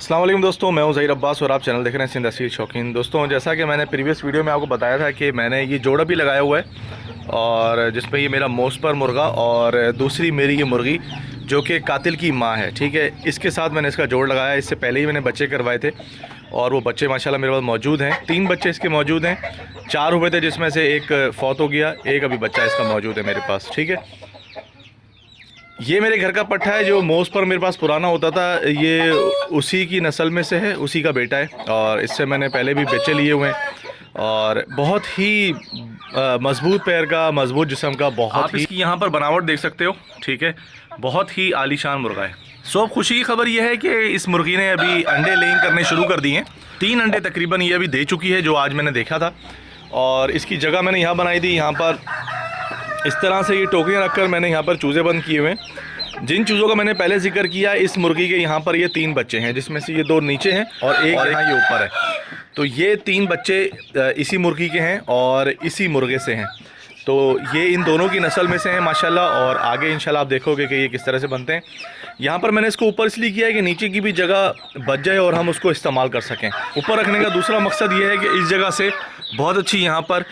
अस्सलाम वालेकुम दोस्तों, मैं हूं ज़हीर अब्बास और आप चैनल देख रहे हैं सिंध असली शौकीन। दोस्तों, जैसा कि मैंने प्रीवियस वीडियो में आपको बताया था कि मैंने ये जोड़ा भी लगाया हुआ है और जिसमें ये मेरा मोस्पर मुर्गा और दूसरी मेरी ये मुर्गी जो कि कातिल की माँ है। ठीक है, इसके साथ मैंने इसका जोड़ लगाया। इससे पहले ही मैंने बच्चे करवाए थे और वो बच्चे माशाल्लाह मेरे पास मौजूद हैं। 3 बच्चे इसके मौजूद हैं। 4 हुए थे जिसमें से एक फ़ौत हो गया, एक अभी बच्चा इसका मौजूद है मेरे पास। ठीक है, ये मेरे घर का पट्ठा है जो मोस पर मेरे पास पुराना होता था। ये उसी की नस्ल में से है, उसी का बेटा है और इससे मैंने पहले भी बच्चे लिए हुए हैं और बहुत ही मजबूत पैर का, मजबूत जिस्म का, बहुत आप ही इसकी यहाँ पर बनावट देख सकते हो। ठीक है, बहुत ही आलीशान मुर्गा है। सो खुशी की खबर यह है कि इस मुर्गी ने अभी अंडे लेइंग करने शुरू कर दिए हैं। 3 अंडे तकरीबन ये अभी दे चुकी है जो आज मैंने देखा था। और इसकी जगह मैंने यहाँ बनाई थी। यहाँ पर इस तरह से ये टोकरियाँ रखकर मैंने यहाँ पर चूज़े बंद किए हुए हैं। जिन चूज़ों का मैंने पहले जिक्र किया, इस मुर्गी के यहाँ पर ये 3 बच्चे हैं जिसमें से ये 2 नीचे हैं और एक यहाँ ये ऊपर है। तो ये 3 बच्चे इसी मुर्गी के हैं और इसी मुर्गे से हैं। तो ये इन दोनों की नस्ल में से हैं माशाल्लाह। और आगे इंशाल्लाह आप देखोगे कि ये किस तरह से बनते हैं। यहाँ पर मैंने इसको ऊपर इसलिए किया है कि नीचे की भी जगह बच जाए और हम उसको इस्तेमाल कर सकें। ऊपर रखने का दूसरा मकसद ये है कि इस जगह से बहुत अच्छी यहाँ पर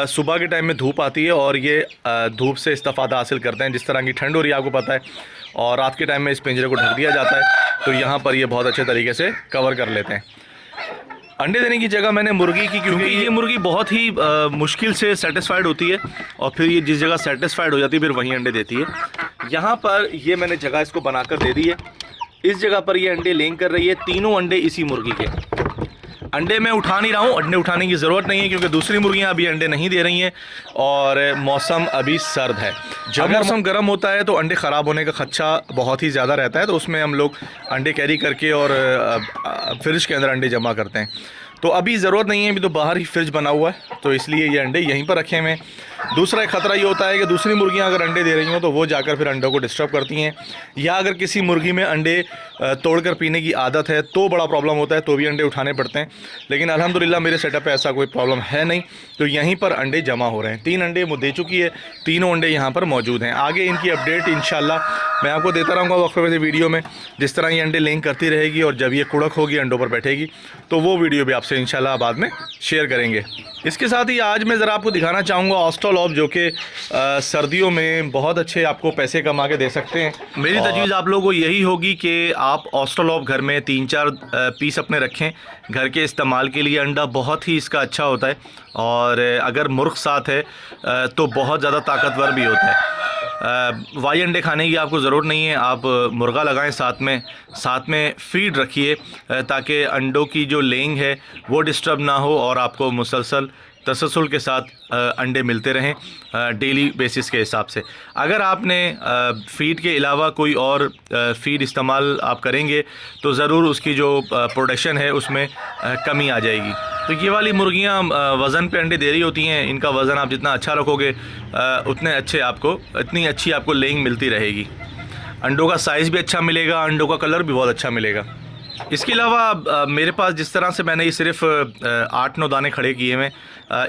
सुबह के टाइम में धूप आती है और ये धूप से इस्तेफ़ादा हासिल करते हैं। जिस तरह की ठंड हो रही है आपको पता है, और रात के टाइम में इस पिंजरे को ढक दिया जाता है तो यहाँ पर ये बहुत अच्छे तरीके से कवर कर लेते हैं। अंडे देने की जगह मैंने मुर्गी की, क्योंकि ये मुर्गी बहुत ही मुश्किल से सेटिस्फाइड होती है और फिर ये जिस जगह सेटिस्फाइड हो जाती है फिर वहीं अंडे देती है। यहाँ पर ये मैंने जगह इसको बनाकर दे दी है। इस जगह पर ये अंडे लेंग कर रही है। तीनों अंडे इसी मुर्गी के। अंडे मैं उठा नहीं रहा हूँ, अंडे उठाने की ज़रूरत नहीं है क्योंकि दूसरी मुर्गियाँ अभी अंडे नहीं दे रही हैं और मौसम अभी सर्द है। जब मौसम गर्म होता है तो अंडे ख़राब होने का खदशा बहुत ही ज़्यादा रहता है, तो उसमें हम लोग अंडे कैरी करके और फ्रिज के अंदर अंडे जमा करते हैं। तो अभी ज़रूरत नहीं है, अभी तो बाहर ही फ्रिज बना हुआ है तो इसलिए ये अंडे यहीं पर रखे हुए हैं। दूसरा एक ख़तरा ये होता है कि दूसरी मुर्गियां अगर अंडे दे रही हों तो वो जाकर फिर अंडों को डिस्टर्ब करती हैं, या अगर किसी मुर्गी में अंडे तोड़कर पीने की आदत है तो बड़ा प्रॉब्लम होता है, तो भी अंडे उठाने पड़ते हैं। लेकिन अल्हम्दुलिल्लाह मेरे सेटअप पे ऐसा कोई प्रॉब्लम है नहीं, तो यहीं पर अंडे जमा हो रहे हैं। 3 अंडे दे चुकी है, तीनों अंडे यहाँ पर मौजूद हैं। आगे इनकी अपडेट इंशाल्लाह मैं आपको देता रहूँगा वक्फे से वीडियो में। जिस तरह ये अंडे लेंग करती रहेगी और जब ये कुड़क होगी अंडों पर बैठेगी तो वो वीडियो भी आपसे इंशाल्लाह बाद में शेयर करेंगे। इसके साथ ही आज मैं ज़रा आपको दिखाना चाहूँगा ऑस्ट्रोलॉब, जो कि सर्दियों में बहुत अच्छे आपको पैसे कमा के दे सकते हैं। मेरी तजवीज़ आप लोगों को यही होगी कि आप ऑस्ट्रोलॉब घर में 3-4 पीस अपने रखें घर के इस्तेमाल के लिए। अंडा बहुत ही इसका अच्छा होता है और अगर मुर्ग साथ है तो बहुत ज़्यादा ताकतवर भी होता है। वाई अंडे खाने की आपको ज़रूरत नहीं है, आप मुर्गा लगाएं साथ में फीड रखिए ताकि अंडों की जो लेइंग है वो डिस्टर्ब ना हो और आपको मुसलसल तसलसल के साथ अंडे मिलते रहें डेली बेसिस के हिसाब से। अगर आपने फ़ीड के अलावा कोई और फ़ीड इस्तेमाल आप करेंगे तो ज़रूर उसकी जो प्रोडक्शन है उसमें कमी आ जाएगी। तो ये वाली मुर्गियाँ वज़न पे अंडे दे रही होती हैं। इनका वज़न आप जितना अच्छा रखोगे उतनी अच्छी आपको लेइंग मिलती रहेगी। अंडों का साइज़ भी अच्छा मिलेगा, अंडों का कलर भी बहुत अच्छा मिलेगा। इसके अलावा मेरे पास जिस तरह से मैंने ये सिर्फ 8-9 दाने खड़े किए हैं,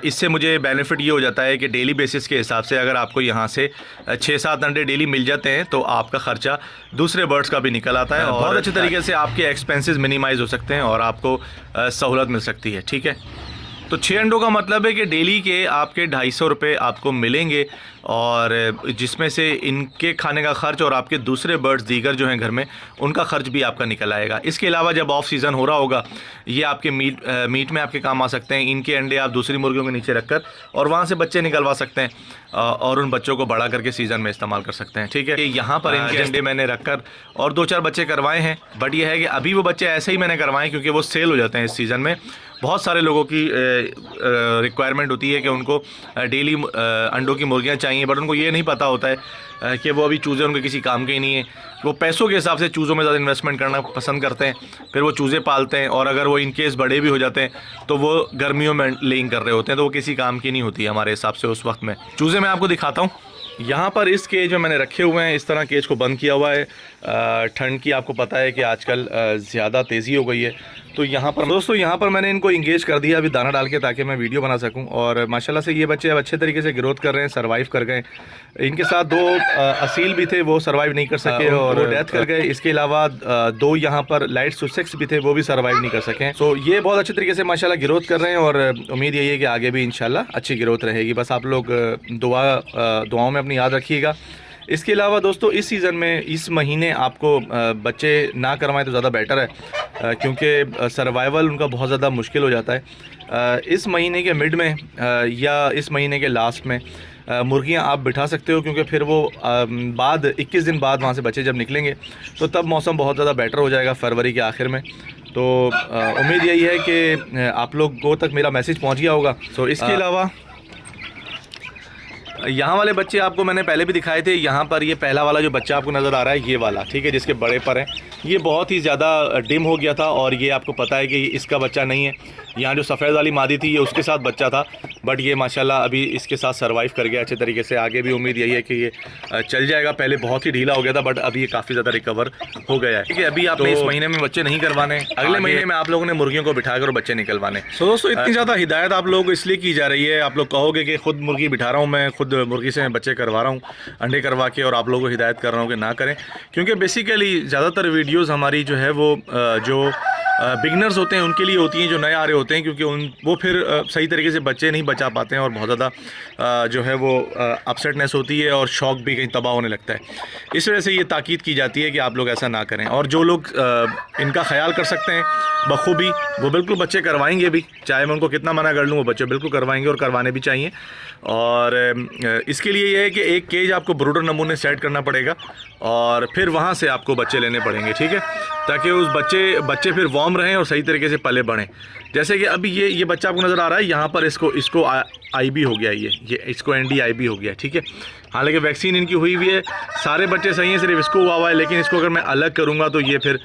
इससे मुझे बेनिफिट ये हो जाता है कि डेली बेसिस के हिसाब से अगर आपको यहाँ से 6-7 अंडे डेली मिल जाते हैं तो आपका ख़र्चा दूसरे बर्ड्स का भी निकल आता है और बहुत अच्छे तरीके से आपके एक्सपेंसेस मिनिमाइज़ हो सकते हैं और आपको सहूलत मिल सकती है। ठीक है, तो 6 अंडों का मतलब है कि डेली के आपके 250 रुपये आपको मिलेंगे और जिसमें से इनके खाने का ख़र्च और आपके दूसरे बर्ड्स दीगर जो हैं घर में उनका ख़र्च भी आपका निकल आएगा। इसके अलावा जब ऑफ सीज़न हो रहा होगा ये आपके मीट में आपके काम आ सकते हैं। इनके अंडे आप दूसरी मुर्गियों के नीचे रखकर और वहाँ से बच्चे निकलवा सकते हैं और उन बच्चों को बड़ा करके सीज़न में इस्तेमाल कर सकते हैं। ठीक है, यहाँ पर इनके अंडे मैंने रखकर और 2-4 बच्चे करवाए हैं, बट ये है कि अभी वो बच्चे ऐसे ही मैंने करवाए क्योंकि वो सेल हो जाते हैं इस सीज़न में। बहुत सारे लोगों की रिक्वायरमेंट होती है कि उनको डेली अंडों की मुर्गियाँ चाहिए, बट उनको ये नहीं पता होता है कि वो अभी चूज़े उनके किसी काम के ही नहीं है। वो पैसों के हिसाब से चूज़ों में ज़्यादा इन्वेस्टमेंट करना पसंद करते हैं, फिर वो चूज़े पालते हैं और अगर वो इन केस बड़े भी हो जाते हैं तो वो गर्मियों में लेइंग कर रहे होते हैं तो वो किसी काम की नहीं होती है हमारे हिसाब से उस वक्त में। चूज़े मैं आपको दिखाता हूँ। यहाँ पर इस केज में मैंने रखे हुए हैं, इस तरह केज को बंद किया हुआ है। ठंड की आपको पता है कि आजकल ज़्यादा तेज़ी हो गई है तो यहाँ पर दोस्तों यहाँ पर मैंने इनको इंगेज कर दिया अभी दाना डाल के, ताकि मैं वीडियो बना सकूँ। और माशाल्लाह से ये बच्चे अब अच्छे तरीके से ग्रोथ कर रहे हैं, सर्वाइव कर गए। इनके साथ 2 असील भी थे, वो सर्वाइव नहीं कर सके और डेथ कर गए। इसके अलावा 2 यहाँ पर लाइट सुसेक्स भी थे, वो भी सर्वाइव नहीं कर सके। तो ये बहुत अच्छे तरीके से माशाल्लाह ग्रोथ कर रहे हैं और उम्मीद यही है कि आगे भी इंशाल्लाह अच्छी ग्रोथ रहेगी। बस आप लोग दुआओं में अपनी याद रखिएगा। इसके अलावा दोस्तों इस सीज़न में इस महीने आपको बच्चे ना करवाएं तो ज़्यादा बेटर है, क्योंकि सर्वाइवल उनका बहुत ज़्यादा मुश्किल हो जाता है। इस महीने के मिड में या इस महीने के लास्ट में मुर्गियां आप बिठा सकते हो, क्योंकि फिर वो बाद 21 दिन बाद वहाँ से बच्चे जब निकलेंगे तो तब मौसम बहुत ज़्यादा बेटर हो जाएगा फरवरी के आखिर में। तो उम्मीद यही है कि आप लोगों तक मेरा मैसेज पहुँच गया होगा। तो इसके अलावा यहाँ वाले बच्चे आपको मैंने पहले भी दिखाए थे। यहाँ पर ये पहला वाला जो बच्चा आपको नज़र आ रहा है, ये वाला, ठीक है, जिसके बड़े पर हैं, ये बहुत ही ज़्यादा डिम हो गया था और ये आपको पता है कि इसका बच्चा नहीं है। यहाँ जो सफ़ेद वाली मादी थी ये उसके साथ बच्चा था, बट ये माशाल्लाह अभी इसके साथ सर्वाइव कर गया अच्छे तरीके से। आगे भी उम्मीद यही है कि ये चल जाएगा। पहले बहुत ही ढीला हो गया था, बट अभी ये काफ़ी ज़्यादा रिकवर हो गया है। ठीक है, अभी आपने इस महीने में बच्चे नहीं करवाने, अगले महीने में आप लोगों ने मुर्गियों को बिठा कर बच्चे निकलवाने। तो दोस्तों इतनी ज़्यादा हिदायत आप लोग इसलिए की जा रही है, आप लोग कहोगे कि खुद मुर्गी बिठा रहा हूँ मैं, खुद मुर्गी से मैं बच्चे करवा रहा हूँ, अंडे करवा के, और आप लोगों को हिदायत कर रहा हूँ कि ना करें, क्योंकि बेसिकली ज़्यादातर वीडियोज़ हमारी जो है वो जो बिगनर्स होते हैं उनके लिए होती हैं, जो नए आ रहे होते हैं, क्योंकि वो फिर सही तरीके से बच्चे नहीं बचा पाते हैं और बहुत ज़्यादा जो है वो अपसेटनेस होती है और शौक भी कहीं तबाह होने लगता है। इस वजह से ये ताकीद की जाती है कि आप लोग ऐसा ना करें। और जो लोग इनका ख्याल कर सकते हैं बखूबी, वो बिल्कुल बच्चे करवाएंगे भी, चाहे मैं उनको कितना मना कर लूँ, वो बच्चे बिल्कुल करवाएंगे और करवाने भी चाहिए। और इसके लिए ये है कि एक केज आपको ब्रूडर नमूने सेट करना पड़ेगा और फिर वहाँ से आपको बच्चे लेने पड़ेंगे, ठीक है, ताकि उस बच्चे फिर वार्म रहें और सही तरीके से पले बढ़ें। जैसे कि अभी ये बच्चा आपको नज़र आ रहा है, यहाँ पर इसको आईबी हो गया, ये इसको ND-IB हो गया, ठीक है। हालांकि वैक्सीन इनकी हुई हुई है, सारे बच्चे सही हैं, सिर्फ इसको हुआ है, लेकिन इसको अगर मैं अलग करूँगा तो ये फिर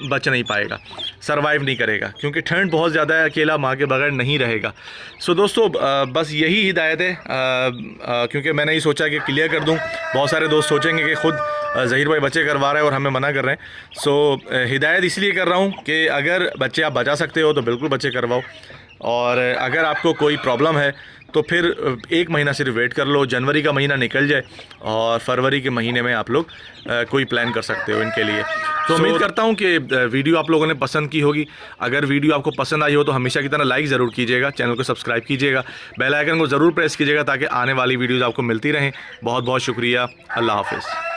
बच नहीं पाएगा, सर्वाइव नहीं करेगा, क्योंकि ठंड बहुत ज़्यादा है, अकेला माँ के बगैर नहीं रहेगा। सो दोस्तों बस यही हिदायत है, क्योंकि मैंने ये सोचा कि क्लियर कर दूँ। बहुत सारे दोस्त सोचेंगे कि खुद ज़हीर भाई बच्चे करवा रहे हैं और हमें मना कर रहे हैं। सो हिदायत इसलिए कर रहा हूँ कि अगर बच्चे आप बचा सकते हो तो बिल्कुल बच्चे करवाओ, और अगर आपको कोई प्रॉब्लम है तो फिर 1 महीना सिर्फ वेट कर लो, जनवरी का महीना निकल जाए और फरवरी के महीने में आप लोग कोई प्लान कर सकते हो इनके लिए। तो उम्मीद करता हूँ कि वीडियो आप लोगों ने पसंद की होगी। अगर वीडियो आपको पसंद आई हो तो हमेशा की तरह लाइक ज़रूर कीजिएगा, चैनल को सब्सक्राइब कीजिएगा, बेल आइकन को ज़रूर प्रेस कीजिएगा ताकि आने वाली वीडियोज़ आपको मिलती रहें। बहुत बहुत शुक्रिया, अल्लाह हाफ़िज़।